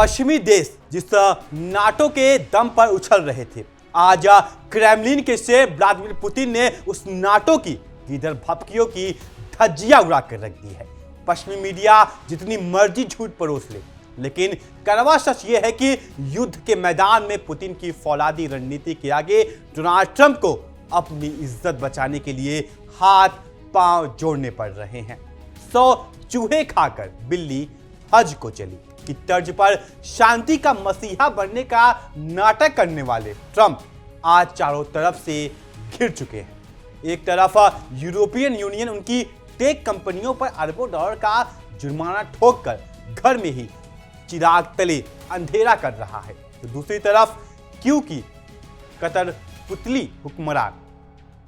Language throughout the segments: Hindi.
पश्चिमी देश जिस नाटो के दम पर उछल रहे थे, आज क्रेमलिन के शेर व्लादिमीर पुतिन ने उस नाटो की गीदड़ भपकियों की धज्जियां उड़ा कर रख दी है। पश्चिमी मीडिया जितनी मर्जी झूठ परोस ले, लेकिन कड़वा सच यह है कि युद्ध के मैदान में पुतिन की फौलादी रणनीति के आगे डोनाल्ड ट्रंप को अपनी इज्जत बचाने के लिए हाथ पांव जोड़ने पड़ रहे हैं। 100 चूहे खाकर बिल्ली हज को चली की तर्ज पर शांति का मसीहा बनने का नाटक करने वाले ट्रंप आज चारों तरफ से घिर चुके हैं। एक तरफ यूरोपियन यूनियन उनकी टेक कंपनियों पर अरबों डॉलर का जुर्माना ठोककर घर में ही चिराग तले अंधेरा कर रहा है, तो दूसरी तरफ क्योंकि कतर पुतली हुक्मरान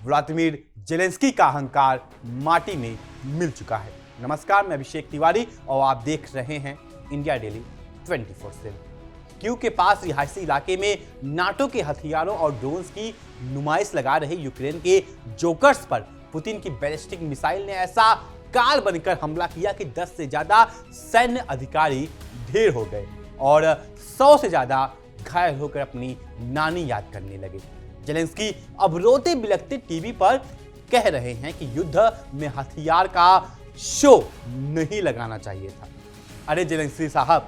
व्लादिमीर जेलेंस्की का अहंकार माटी में मिल चुका है। नमस्कार, मैं अभिषेक तिवारी और आप देख रहे हैं इंडिया डेली 24/7। कीव के पास रिहायशी इलाके में नाटो के हथियारों और ड्रोन्स की नुमाइश लगा रहे यूक्रेन के जोकर्स पर पुतिन की बैलिस्टिक मिसाइल ने ऐसा काल बनकर हमला किया कि 10 से ज्यादा सैन्य अधिकारी ढेर हो गए और 100 से ज्यादा घायल होकर अपनी नानी याद करने लगे। जेलेंस्की अब रोते बिलखते टीवी पर कह रहे हैं कि युद्ध में हथियार का शो नहीं लगाना चाहिए था। अरे जेलेंस्की साहब,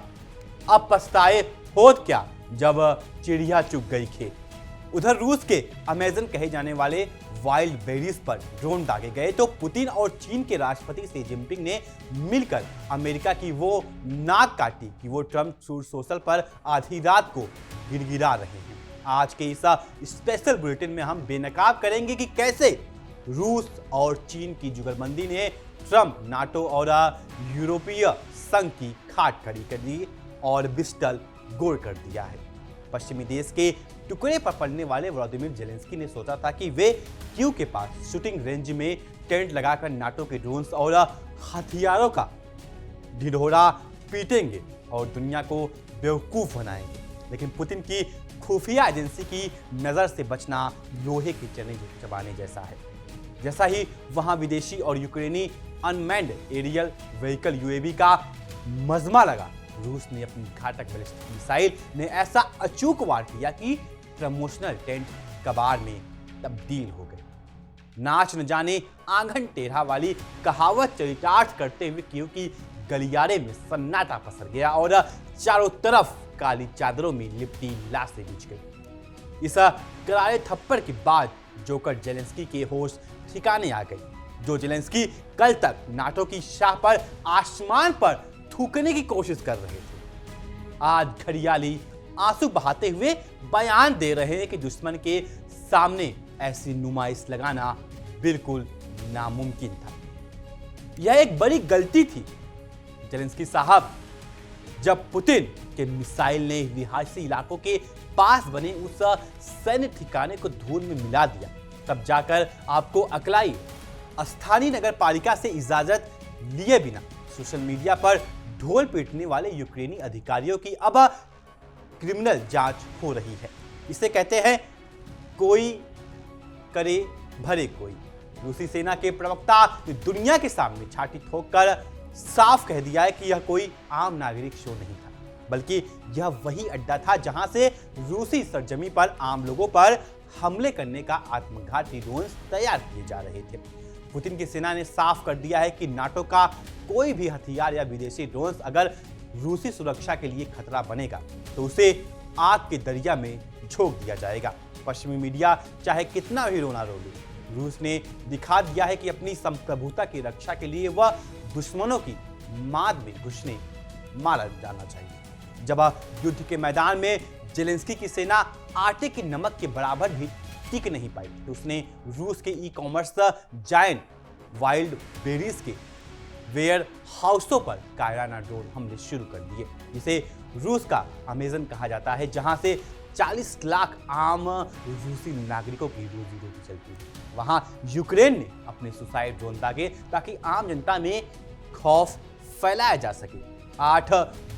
अब पछताए होत क्या जब चिड़िया चुग गई खेत। उधर रूस के अमेजन कहे जाने वाले वाइल्ड बेरीज पर ड्रोन दागे गए तो पुतिन और चीन के राष्ट्रपति शी जिनपिंग ने मिलकर अमेरिका की वो नाक काटी कि वो ट्रंप सोशल पर आधी रात को गिड़गिड़ा रहे हैं। आज के इस स्पेशल बुलेटिन में हम बेनकाब करेंगे कि कैसे रूस और चीन की जुगलबंदी ने ट्रंप, नाटो और यूरोपीय संघ की खाट खड़ी कर दी और बिस्टल गोल कर दिया है। पश्चिमी देश के टुकड़े पर पड़ने वाले व्लादिमीर जेलेंस्की ने सोचा था कि वे कीव के पास शूटिंग रेंज में टेंट लगाकर नाटो के ड्रोन्स और हथियारों का ढिढोरा पीटेंगे और दुनिया को बेवकूफ बनाएंगे, लेकिन पुतिन की खुफिया एजेंसी की नजर से बचना लोहे के चने चबाने जैसा है। जैसा ही वहां विदेशी और यूक्रेनी अनमैन्ड एरियल व्हीकल यूएवी का मजमा लगा, रूस ने अपनी घातक बैलिस्टिक मिसाइल ने ऐसा अचूक वार किया कि प्रमोशनल टेंट कबाड़ में तब्दील हो गए। नाच न जाने आंगन टेढ़ा वाली कहावत चरितार्थ करते हुए कीव की गलियारे में सन्नाटा पसर गया और चारों तरफ काली चादरों में लिपटी लाशें बिछ गई। इस करारे थप्पड़ के बाद जोकर जेलेंस्की के होश ठिकाने आ गई। जो जेलेंस्की कल तक नाटो की शाह पर आसमान पर थूकने की कोशिश कर रहे थे, आज घड़ियाली आंसू बहाते हुए बयान दे रहे हैं कि दुश्मन के सामने ऐसी नुमाइश लगाना बिल्कुल नामुमकिन था। यह एक बड़ी गलती थी जेलेंस्की साहब। जब पुतिन के मिसाइल ने रिहायशी इलाकों के पास बने उस सैन्य ठिकाने को धूल में मिला दिया, तब जाकर आपको अकल आई। स्थानीय नगर पालिका से इजाजत लिए बिना सोशल मीडिया पर ढोल पीटने वाले यूक्रेनी अधिकारियों की अब क्रिमिनल जांच हो रही है। इसे कहते हैं कोई करे भरे कोई। रूसी सेना के प्रवक्ता ने दुनिया के सामने छाती ठोककर साफ कह दिया है कि यह कोई आम नागरिक शो नहीं था, बल्कि यह वही अड्डा था जहां से रूसी सरजमी पर आम लोगों पर हमले करने का आत्मघाती ड्रोन तैयार किए जा रहे थे। पुतिन की सेना ने साफ कर दिया है कि नाटो का कोई भी हथियार या विदेशी ड्रोन अगर रूसी सुरक्षा के लिए खतरा बनेगा तो उसे आग के दरिया में झोंक दिया जाएगा। पश्चिमी मीडिया चाहे कितना भी रोना रो ले, रूस ने दिखा दिया है कि अपनी संप्रभुता की रक्षा के लिए वह दुश्मनों की माद में घुसने मारा जाना चाहिए। जब युद्ध के मैदान में जेलेंस्की की सेना आटे के नमक के बराबर भी टिक नहीं पाई तो उसने रूस के e commerce giant wild berries के वेयर हाउसों पर कायराना ड्रोन हमले शुरू कर दिए, जिसे रूस का अमेजन कहा जाता है, जहां से 40 लाख आम रूसी नागरिकों की रोजी रोटी चलती है। वहां यूक्रेन ने अपने सुसाइड ड्रोन दागे ताकि आम जनता में खौफ फैलाया जा सके। 8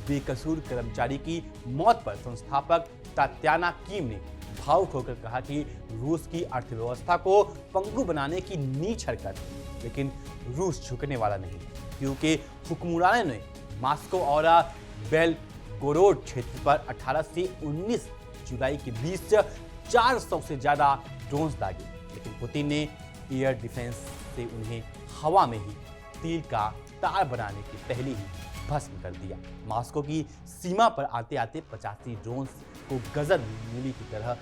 बेकसूर कर्मचारी की मौत पर संस्थापक तात्याना कीम ने भावुक होकर कहा कि रूस की अर्थव्यवस्था को पंगु बनाने की नीच हरकत, लेकिन रूस झुकने वाला नहीं, क्योंकि हुक्मरानों ने मॉस्को और करोड़ क्षेत्र पर 18 से 19 जुलाई के बीच 400 से ज्यादा ड्रोन्स दागे, लेकिन पुतिन ने एयर डिफेंस से उन्हें हवा में ही तीर का तार बनाने के पहले ही भस्म कर दिया। मॉस्को की सीमा पर आते आते 85 ड्रोन्स को गजब मूली की तरह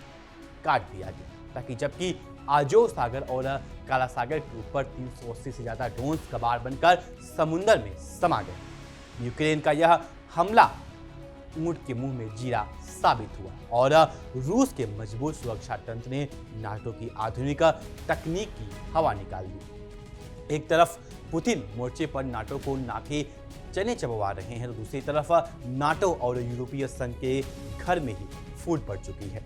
काट दिया गया, ताकि जबकि आजोव सागर और काला सागर के ऊपर 380 से ज्यादा ड्रोन्स कबाड़ बनकर समुद्र में समा गए। यूक्रेन का यह हमला ऊंट के मुंह में जीरा साबित हुआ और रूस के मजबूत सुरक्षा तंत्र ने नाटो की आधुनिक तकनीक की हवा निकाल दी। एक तरफ पुतिन मोर्चे पर नाटो को नाके चने चबवा रहे हैं, तो दूसरी तरफ नाटो और यूरोपीय संघ के घर में ही फूट पड़ चुकी है।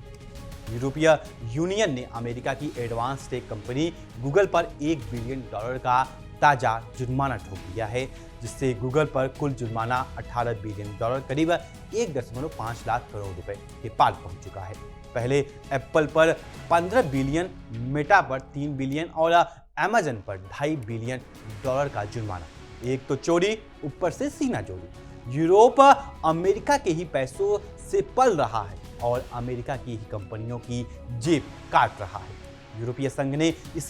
यूरोपीय यूनियन ने अमेरिका की एडवांस टेक कंपनी गूगल पर $1 बिलियन का ताजा जुर्माना ठोक दिया है, जिससे गूगल पर कुल जुर्माना $18 बिलियन करीब 1.5 लाख करोड़ रुपए के पार पहुंच चुका है। पहले एप्पल पर 15 बिलियन, मेटा पर 3 बिलियन और अमेजन पर $2.5 बिलियन का जुर्माना। एक तो चोरी, ऊपर से सीना जोड़ी। यूरोप अमेरिका के ही पैसों से पल रहा है और अमेरिका की ही कंपनियों की जेब काट रहा है। यूरोपीय संघ ने इस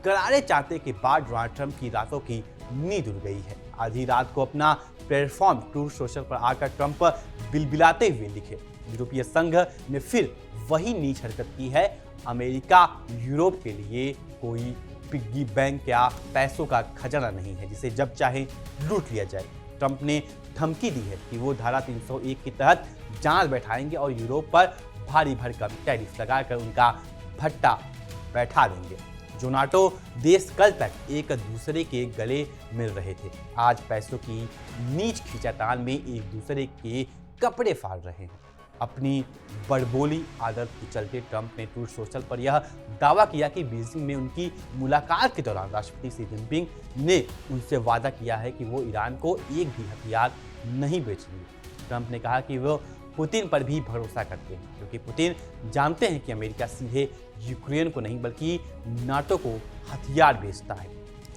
करारे चांते के बाद डोनाल्ड ट्रंप की रातों की नींद उड़ गई है। आधी रात को अपना प्लेटफॉर्म ट्रूथ सोशल पर आकर ट्रंप बिलबिलाते हुए लिखे, यूरोपीय संघ ने फिर वही नीच हरकत की है। अमेरिका यूरोप के लिए कोई पिग्गी बैंक या पैसों का खजाना नहीं है जिसे जब चाहे लूट लिया जाए। ट्रंप ने धमकी दी है कि वो धारा 301 के तहत जांच बैठाएंगे और यूरोप पर भारी भरकम टैरिफ लगाकर उनका भट्टा बैठा देंगे। जो नाटो देश कल तक एक दूसरे के गले मिल रहे थे, आज पैसों की नीच खींचातान में एक दूसरे के कपड़े फाड़ रहे हैं। अपनी बड़बोली आदत के चलते ट्रंप ने ट्रूथ सोशल पर यह दावा किया कि बीजिंग में उनकी मुलाकात के दौरान राष्ट्रपति शी जिनपिंग ने उनसे वादा किया है कि वो ईरान को एक भी हथियार नहीं बेचेंगे। ट्रंप ने कहा कि वो पुतिन पर भी भरोसा करते हैं, क्योंकि पुतिन जानते हैं कि अमेरिका सीधे यूक्रेन को नहीं बल्कि नाटो को हथियार बेचता है।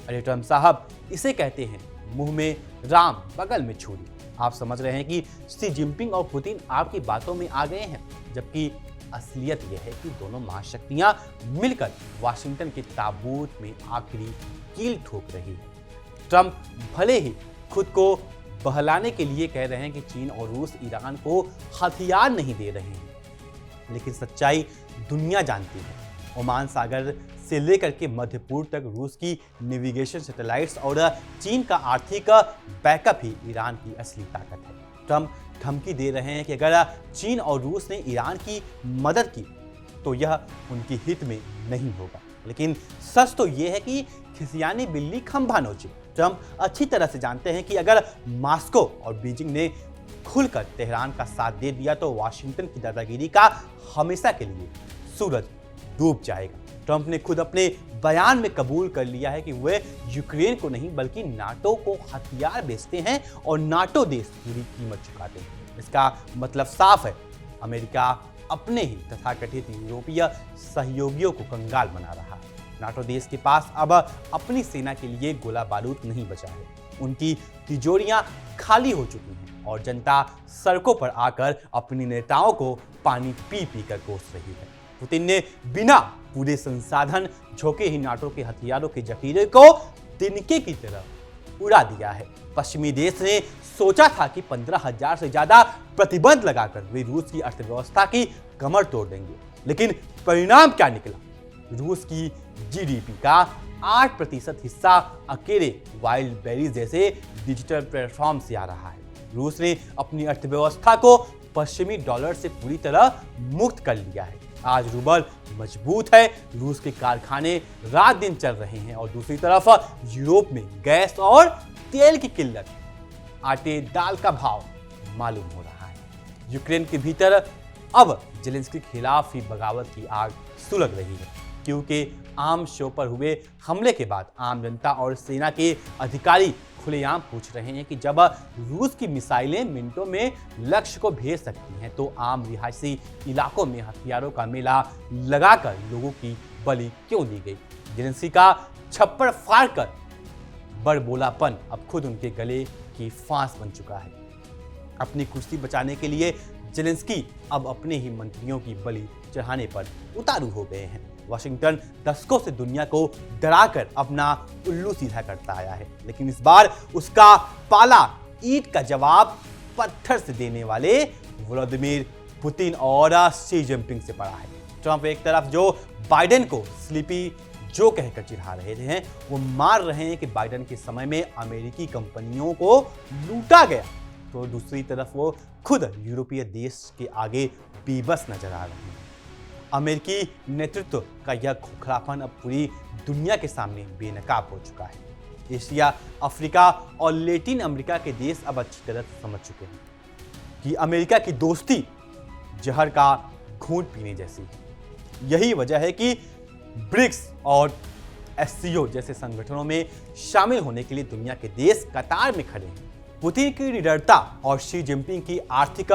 अरे ट्रंप साहब, इसे कहते हैं मुंह में राम बगल में छुरी। आप समझ रहे हैं कि शी जिनपिंग और पुतिन आपकी बातों में आ गए हैं, जबकि असलियत यह है कि दोनों महाशक्तियां मिलकर वाशिंगटन के ताबूत में आखिरी कील ठोक रही है। ट्रंप भले ही खुद को बहलाने के लिए कह रहे हैं कि चीन और रूस ईरान को हथियार नहीं दे रहे हैं, लेकिन सच्चाई दुनिया जानती है। ओमान सागर से लेकर के मध्य पूर्व तक रूस की नेविगेशन सैटेलाइट्स और चीन का आर्थिक बैकअप ही ईरान की असली ताकत है। ट्रंप धमकी दे रहे हैं कि अगर चीन और रूस ने ईरान की मदद की तो यह उनके हित में नहीं होगा, लेकिन सच तो यह है कि खिसियानी बिल्ली खंभा नोचे। ट्रंप अच्छी तरह से जानते हैं कि अगर मॉस्को और बीजिंग ने खुलकर तेहरान का साथ दे दिया तो वाशिंगटन की दादागिरी का हमेशा के लिए सूरज डूब जाएगा। ट्रंप ने खुद अपने बयान में कबूल कर लिया है कि वे यूक्रेन को नहीं बल्कि नाटो को हथियार बेचते हैं और नाटो देश पूरी कीमत चुकाते हैं। इसका मतलब साफ है, अमेरिका अपने ही तथाकथित यूरोपीय सहयोगियों को कंगाल बना रहा है। नाटो देश के पास अब अपनी सेना के लिए गोला बारूद नहीं बचा है। उनकी तिजोरियां खाली हो चुकी हैं और जनता सड़कों पर आकर अपने नेताओं को पानी पी पी कर कोस रही है। पुतिन ने बिना पूरे संसाधन झोंके ही नाटो के हथियारों के जखीरे को तिनके की तरह उड़ा दिया है। पश्चिमी देश ने सोचा था कि 15,000 से ज्यादा प्रतिबंध लगाकर वे रूस की अर्थव्यवस्था की कमर तोड़ देंगे, लेकिन परिणाम क्या निकला? रूस की जीडीपी का 8% हिस्सा अकेले वाइल्ड बेरीज जैसे डिजिटल प्लेटफॉर्म से आ रहा है। रूस ने अपनी अर्थव्यवस्था को पश्चिमी डॉलर से पूरी तरह मुक्त कर लिया है। आज रूबल मजबूत है, रूस के कारखाने रात दिन चल रहे हैं और दूसरी तरफ यूरोप में गैस और तेल की किल्लत, आटे दाल का भाव मालूम हो रहा है। यूक्रेन के भीतर अब जेलेंस्की के खिलाफ ही बगावत की आग सुलग रही है, क्योंकि आम शो पर हुए हमले के बाद आम जनता और सेना के अधिकारी खुलेआम पूछ रहे हैं कि जब रूस की मिसाइलें मिनटों में लक्ष्य को भेज सकती हैं, तो आम रिहायशी इलाकों में हथियारों का मेला लगाकर लोगों की बलि क्यों दी गई? जेलेंस्की का छप्पड़ फाड़कर बड़बोलापन अब खुद उनके गले की फांस बन चुका है। अपनी कुर्सी बचाने के लिए जेलेंस्की अब अपने ही मंत्रियों की बलि चढ़ाने पर उतारू हो गए हैं। वाशिंगटन दशकों से दुनिया को डराकर अपना उल्लू सीधा करता आया है, लेकिन इस बार उसका पाला ईंट का जवाब पत्थर से देने वाले व्लादिमीर पुतिन और शी जिनपिंग से पड़ा है। ट्रंप एक तरफ जो बाइडेन को स्लीपी जो कहकर चिढ़ा रहे हैं, वो मार रहे हैं कि बाइडेन के समय में अमेरिकी कंपनियों को लूटा गया, तो दूसरी तरफ वो खुद यूरोपीय देश के आगे बेबस नजर आ रहे हैं। अमेरिकी नेतृत्व का यह खोखलापन अब पूरी दुनिया के सामने बेनकाब हो चुका है। एशिया, अफ्रीका और लैटिन अमेरिका के देश अब अच्छी तरह समझ चुके हैं कि अमेरिका की दोस्ती जहर का घूंट पीने जैसी है। यही वजह है कि ब्रिक्स और एससीओ जैसे संगठनों में शामिल होने के लिए दुनिया के देश कतार में खड़े हैं। पुतिन की निडरता और शी जिनपिंग की आर्थिक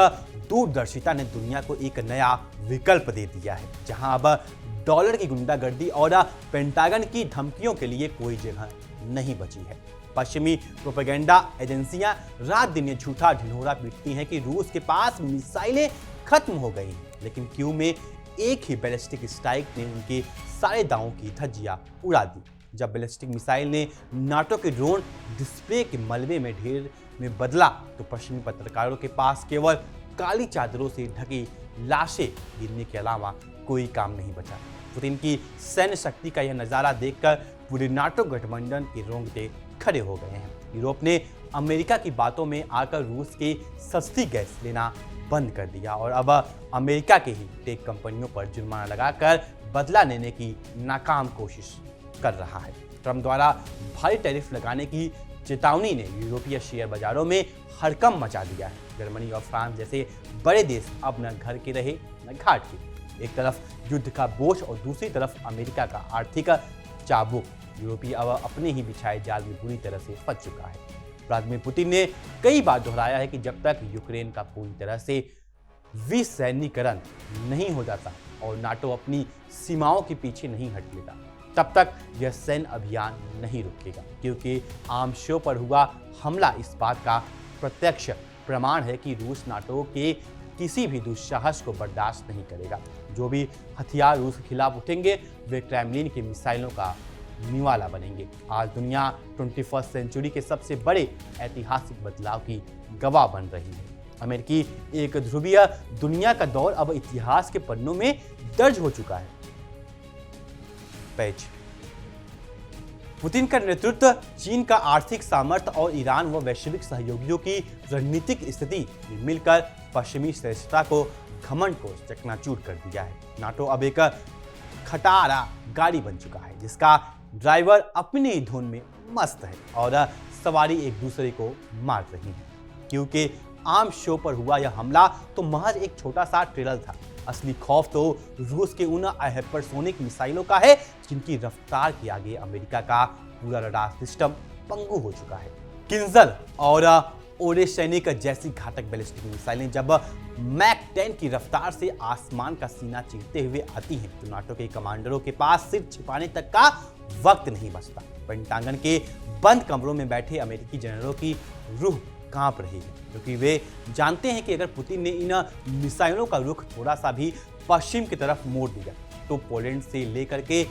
दूरदर्शिता ने दुनिया को एक नया विकल्प दे दिया है, जहां अब डॉलर की गुंडागर्दी और पेंटागन की धमकियों के लिए कोई जगह नहीं बची है। पश्चिमी प्रोपेगेंडा एजेंसियां रात दिन ये झूठा ढिंढोरा पीटती हैं कि रूस के पास मिसाइलें खत्म हो गई हैं, लेकिन क्यों में एक ही बैलिस्टिक स्ट्राइक ने उनके सारे दावों की धज्जियां उड़ा दी। जब बैलिस्टिक मिसाइल ने नाटो के ड्रोन डिस्प्ले के मलबे में ढेर में बदला, तो पश्चिमी पत्रकारों के पास केवल काली चादरों से ढकी लाशें गिरने के अलावा कोई काम नहीं बचा। पुतिन की सैन्य शक्ति का यह नज़ारा देखकर पूरे नाटो गठबंधन के रोंगटे खड़े हो गए हैं। यूरोप ने अमेरिका की बातों में आकर रूस की सस्ती गैस लेना बंद कर दिया और अब अमेरिका के ही टेक कंपनियों पर जुर्माना लगाकर बदला लेने की नाकाम कोशिश कर रहा है। ट्रंप द्वारा भारी टैरिफ लगाने की चेतावनी ने यूरोपीय शेयर बाजारों में हड़कंप मचा दिया है। जर्मनी और फ्रांस जैसे बड़े देश अब न घर के रहे न घाट के। एक तरफ युद्ध का बोझ और दूसरी तरफ अमेरिका का आर्थिक चाबुक। यूरोपीय अब अपने ही बिछाए जाल में बुरी तरह से फंस चुका है। व्लादिमीर पुतिन ने कई बार दोहराया है कि जब तक यूक्रेन का पूरी तरह से विसैन्यीकरण नहीं हो जाता और नाटो अपनी सीमाओं के पीछे नहीं हट लेता, तब तक यह सैन्य अभियान नहीं रुकेगा, क्योंकि आर्म शो पर हुआ हमला इस बात का प्रत्यक्ष प्रमाण है कि रूस नाटो के किसी भी दुस्साहस को बर्दाश्त नहीं करेगा। जो भी हथियार रूस के खिलाफ उठेंगे वे क्रेमलिन की मिसाइलों का निवाला बनेंगे। आज दुनिया 21वीं सेंचुरी के सबसे बड़े ऐतिहासिक बदलाव की गवाह बन रही है। अमेरिकी एक ध्रुवीय दुनिया का दौर अब इतिहास के पन्नों में दर्ज हो चुका है। पेज पुतिन का नेतृत्व, चीन का आर्थिक सामर्थ्य और ईरान व वैश्विक सहयोगियों की रणनीतिक स्थिति मिलकर पश्चिमी श्रेष्ठता को घमंड को चकनाचूर कर दिया है। नाटो अब एक खटारा गाड़ी बन चुका है, जिसका ड्राइवर अपनी ही धुन में मस्त है और सवारी एक दूसरे को मार रही है। क्योंकि आर्म शो पर हुआ यह हमला तो महज एक छोटा सा ट्रेलर था। असली खौफ तो रूस के उन हाइपरसोनिक मिसाइलों का है जिनकी रफ्तार के आगे अमेरिका का पूरा रडार सिस्टम पंगु हो चुका है। किंजल और ओरेशेनिक जैसी घातक बैलिस्टिक मिसाइलें जब मैक 10 की रफ्तार से आसमान का सीना चीरते हुए आती हैं, तो नाटो के कमांडरों के पास सिर छिपाने तक का वक्त नहीं बचता। पेंटागन के बंद कमरों में बैठे अमेरिकी जनरलों की रूह कांप रही है, क्योंकि वे जानते हैं कि अगर पुतिन ने इन मिसाइलों का रुख थोड़ा सा भी पश्चिम की तरफ मोड़ दिया तो पोलैंड से लेकर के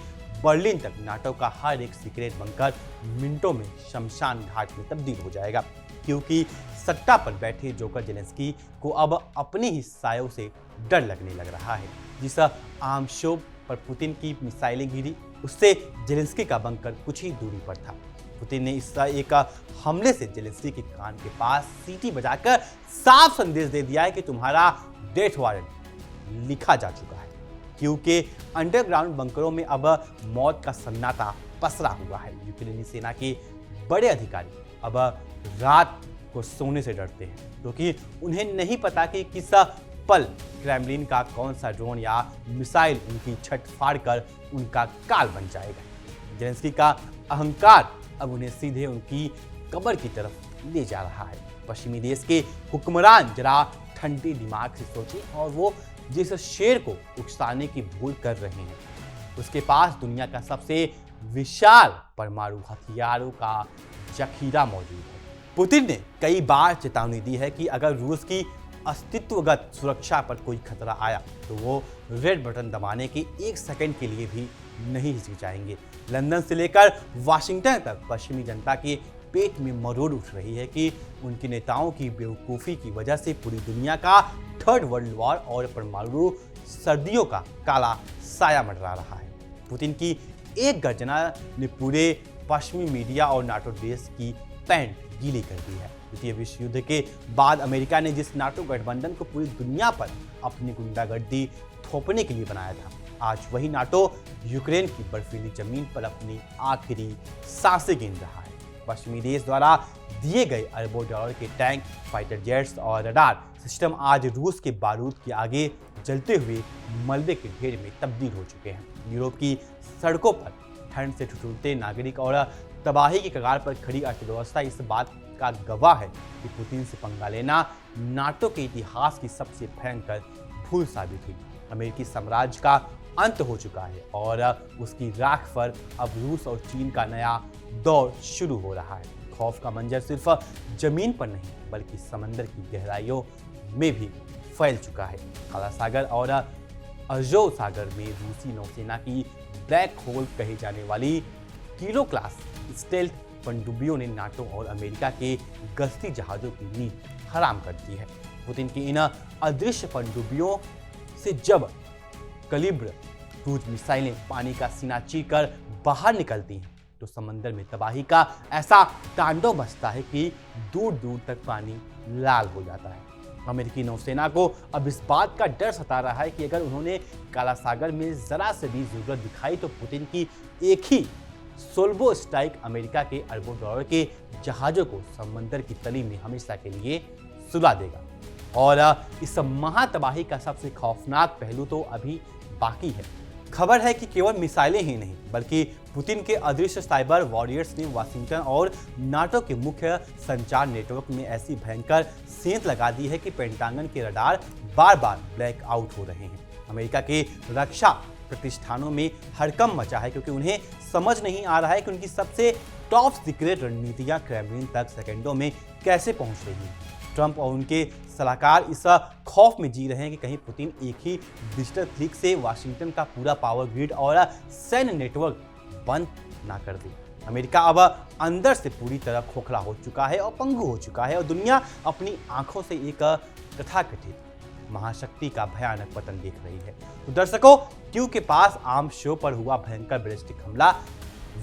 बर्लिन तक नाटो का हर एक सीक्रेट बंकर मिनटों में शमशान घाट में तब्दील हो जाएगा। क्योंकि सत्ता पर बैठे जोकर जेलेंस्की को अब अपने ही सायों से डर लगने लग रहा है। जिस आर्म शो पर पुतिन की मिसाइलें गिरी, उससे जेलेंस्की का बंकर कुछ ही दूरी पर था। पुतिन ने इस एक हमले से जेलेंस्की के कान के पास सीटी बजाकर साफ संदेश दे दिया है कि तुम्हारा डेथ वारंट लिखा जा चुका है। क्योंकि अंडरग्राउंड बंकरों में अब मौत का सन्नाटा पसरा हुआ है। यूक्रेनी सेना के बड़े अधिकारी अब रात को सोने से डरते हैं, क्योंकि उन्हें नहीं पता कि किस पल क्रेमलिन का कौन सा ड्रोन या मिसाइल उनकी छत फाड़कर उनका काल बन जाएगा। जेलेंस्की का अहंकार अब उन्हें सीधे उनकी कब्र की तरफ ले जा रहा है। पश्चिमी देश के हुक्मरान जरा ठंडे दिमाग से सोचें और वो जिस शेर को उकसाने की भूल कर रहे हैं, उसके पास दुनिया का सबसे विशाल परमाणु हथियारों का जखीरा मौजूद है। पुतिन ने कई बार चेतावनी दी है कि अगर रूस की अस्तित्वगत सुरक्षा पर कोई खतरा आया तो वो रेड बटन दबाने के 1 सेकंड के लिए भी नहीं हिचकिचाएंगे। लंदन से लेकर वाशिंगटन तक पश्चिमी जनता के पेट में मरोड़ उठ रही है कि उनके नेताओं की बेवकूफ़ी की वजह से पूरी दुनिया का थर्ड वर्ल्ड वॉर और परमाणु सर्दियों का काला साया मंडरा रहा है। पुतिन की एक गर्जना ने पूरे पश्चिमी मीडिया और नाटो देश की पैंट गीली कर दी है। द्वितीय विश्व युद्ध के बाद अमेरिका ने जिस नाटो गठबंधन को पूरी दुनिया पर अपनी गुंडागर्दी थोपने के लिए बनाया था, आज वही नाटो यूक्रेन की बर्फीली जमीन पर अपनी आखिरी सांसें गिन रहा है। पश्चिमी देश द्वारा दिए गए अरबों डॉलर के टैंक, फाइटर जेट्स और रडार सिस्टम आज रूस के बारूद के आगे जलते हुए मलबे के ढेर में तब्दील हो चुके हैं। यूरोप की सड़कों पर ठंड से ठिठुरते नागरिक और तबाही की कगार पर खड़ी अर्थव्यवस्था इस बात का गवाह है कि पुतिन से पंगा लेना नाटो के इतिहास की सबसे भयंकर भूल साबित हुई। अमेरिकी साम्राज्य का अंत हो चुका है और उसकी राख पर अब रूस और चीन का नया दौर शुरू हो रहा है। खौफ का मंजर सिर्फ जमीन पर नहीं बल्कि समंदर की गहराइयों में भी फैल चुका है। काला सागर और अजोव सागर में रूसी नौसेना की ब्लैक होल कही जाने वाली किलो क्लास स्टेल्थ पनडुब्बियों ने नाटो और अमेरिका के गश्ती जहाजों की नींद हराम कर दी है। पुतिन की इन अदृश्य पनडुब्बियों से जब कलिब्र क्रूज मिसाइलें पानी का सीना चीरकर बाहर निकलती हैं तो समंदर में तबाही का ऐसा तांडव मचता है कि दूर दूर तक पानी लाल हो जाता है। अमेरिकी नौसेना को अब इस बात का डर सता रहा है कि अगर उन्होंने काला सागर में जरा से भी जरूरत दिखाई तो पुतिन की एक ही सोल्बो स्ट्राइक अमेरिका के अरबों डॉलर के जहाजों को समंदर की तली में हमेशा के लिए सुला देगा। और इस महातबाही का सबसे खौफनाक पहलू तो अभी बाकी है। खबर है कि केवल मिसाइलें ही नहीं बल्कि पुतिन के अदृश्य साइबर वॉरियर्स ने वाशिंगटन और नाटो के मुख्य संचार नेटवर्क में ऐसी भयंकर सेंध लगा दी है कि पेंटागन के रडार बार बार ब्लैक आउट हो रहे हैं। अमेरिका के रक्षा प्रतिष्ठानों में हड़कंप मचा है क्योंकि उन्हें समझ नहीं आ रहा है कि उनकी सबसे टॉप सीक्रेट रणनीतियां क्रेमलिन तक सेकंडों में कैसे पहुंच रही हैं। ट्रंप और उनके सलाहकार इस खौफ में जी रहे हैं कि कहीं पुतिन एक ही डिजिटल क्लिक से वाशिंगटन का पूरा पावर ग्रिड और सैन्य नेटवर्क बंद ना कर दे। अमेरिका अब अंदर से पूरी तरह खोखला हो चुका है और पंगु हो चुका है और दुनिया अपनी आंखों से एक तथाकथित महाशक्ति का भयानक पतन देख रही है। तो दर्शकों, क्यू के पास आर्म शो पर हुआ भयंकर बैलिस्टिक हमला,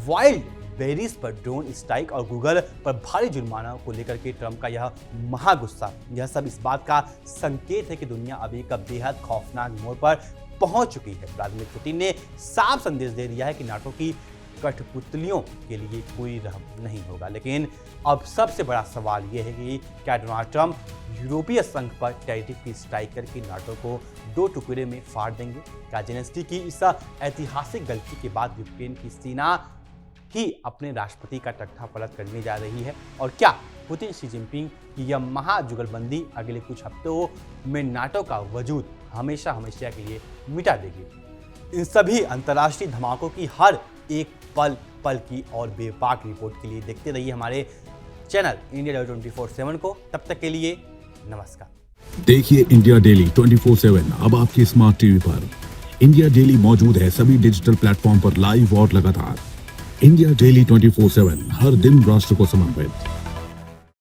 वाइल्ड बेरीज पर ड्रोन स्ट्राइक और गूगल पर भारी जुर्माना को लेकर के ट्रंप का यह महागुस्सा, यह सब इस बात का संकेत है कि दुनिया अब एक बेहद खौफनाक मोड़ पर पहुंच चुकी है। व्लादिमीर पुतिन ने साफ संदेश दे दिया है कि नाटो की कठपुतलियों के लिए कोई रहम नहीं होगा। लेकिन अब सबसे बड़ा सवाल यह है कि क्या डोनाल्ड ट्रंप यूरोपीय संघ पर टैरिफ की स्ट्राइक करके नाटो को 2 टुकड़े में फाड़ देंगे? क्या जेलेंस्की की इस ऐतिहासिक गलती के बाद यूक्रेन की सेना ही अपने राष्ट्रपति का तख्ता पलट करने जा रही है? और क्या पुतिन शी जिनपिंग की यह महाजुगलबंदी अगले कुछ हफ्तों में नाटो का वजूद हमेशा हमेशा के लिए मिटा देगी? इन सभी अंतर्राष्ट्रीय धमाकों की हर एक पल पल की और बेबाक रिपोर्ट के लिए देखते रहिए हमारे चैनल इंडिया 24/7 को। तब तक के लिए नमस्कार। देखिए इंडिया डेली 24/7 अब आपके स्मार्ट टीवी पर। इंडिया डेली मौजूद है सभी डिजिटल प्लेटफॉर्म पर लाइव और लगातार। इंडिया डेली 24/7 हर दिन राष्ट्र को समर्पित।